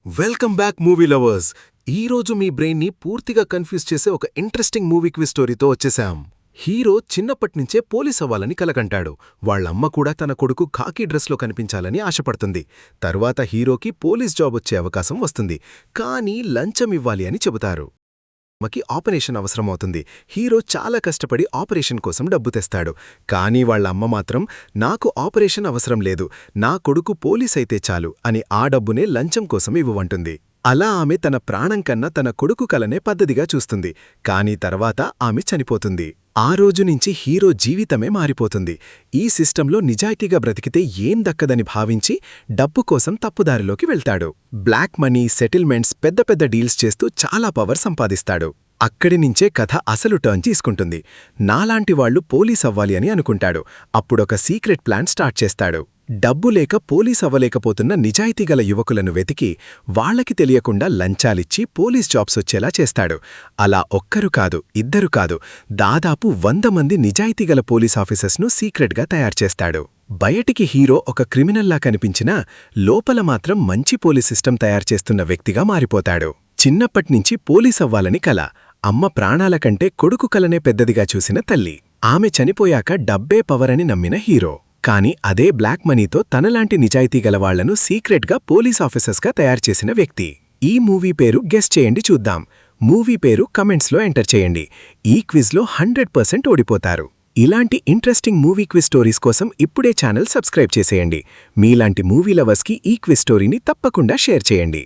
Welcome back movie lovers. ఈ రోజు మీ బ్రెయిన్ని పూర్తిగా కన్ఫ్యూజ్ చేసే ఒక ఇంట్రెస్టింగ్ మూవీ క్విజ్ స్టోరీతో వచ్చేసాం. హీరో చిన్నప్పట్నుంచే పోలీస్ అవ్వాలని కలకంటాడు. వాళ్ళమ్మ కూడా తన కొడుకు ఖాకీ డ్రెస్లో కనిపించాలని ఆశపడుతుంది. తరువాత హీరోకి పోలీస్ జాబ్ వచ్చే అవకాశం వస్తుంది. కానీ లంచం ఇవ్వాలి అని చెబుతారు. అమ్మకి ఆపరేషన్ అవసరమవుతుంది. హీరో చాలా కష్టపడి ఆపరేషన్ కోసం డబ్బు తెస్తాడు. కానీ వాళ్ళ అమ్మ మాత్రం నాకు ఆపరేషన్ అవసరం లేదు, నా కొడుకు పోలీస్ అయితే చాలు అని ఆ డబ్బునే లంచం కోసం ఇవ్వమంటుంది. అలా ఆమె తన ప్రాణం కన్నా తన కొడుకు కలనే పద్ధతిగా చూస్తుంది. కానీ తర్వాత ఆమె చనిపోతుంది. ఆ రోజు నుంచి హీరో జీవితమే మారిపోతుంది. ఈ సిస్టంలో నిజాయితీగా బ్రతికితే ఏం దక్కదని భావించి డబ్బు కోసం తప్పుదారిలోకి వెళ్తాడు. బ్లాక్ మనీ, సెటిల్మెంట్స్, పెద్ద పెద్ద డీల్స్ చేస్తూ చాలా పవర్ సంపాదిస్తాడు. అక్కడి నుంచే కథ అసలు టర్న్ తీసుకుంటుంది. నాలాంటి వాళ్లు పోలీస్ అవ్వాలి అని అనుకుంటాడు. అప్పుడొక సీక్రెట్ ప్లాన్ స్టార్ట్ చేస్తాడు. డబ్బు లేక పోలీస్ అవ్వలేకపోతున్న నిజాయితీగల యువకులను వెతికి వాళ్లకి తెలియకుండా లంచాలిచ్చి పోలీస్ జాబ్స్ వచ్చేలా చేస్తాడు. అలా ఒక్కరు కాదు, ఇద్దరు కాదు, దాదాపు 100 మంది నిజాయితీగల పోలీస్ ఆఫీసర్స్ను సీక్రెట్గా తయారుచేస్తాడు. బయటికి హీరో ఒక క్రిమినల్లా కనిపించినా లోపల మాత్రం మంచి పోలీస్ సిస్టమ్ తయారుచేస్తున్న వ్యక్తిగా మారిపోతాడు. చిన్నప్పట్నుంచి పోలీస్ అవ్వాలని కల, అమ్మ ప్రాణాల కంటే కొడుకు కలనే పెద్దదిగా చూసిన తల్లి. ఆమె చనిపోయాక డబ్బే పవర్ అని నమ్మిన హీరో. కానీ అదే బ్లాక్ మనీతో తనలాంటి నిజాయితీగలవాళ్లను సీక్రెట్గా పోలీస్ ఆఫీసర్స్గా తయారుచేసిన వ్యక్తి. ఈ మూవీ పేరు గెస్ చేయండి చూద్దాం. మూవీ పేరు కమెంట్స్లో ఎంటర్ చేయండి. ఈ క్విజ్లో 100% ఓడిపోతారు. ఇలాంటి ఇంట్రెస్టింగ్ మూవీ క్విజ్ స్టోరీస్ కోసం ఇప్పుడే ఛానల్ సబ్స్క్రైబ్ చేసేయండి. మీలాంటి మూవీ లవర్స్కి ఈ క్విజ్ స్టోరీని తప్పకుండా షేర్ చేయండి.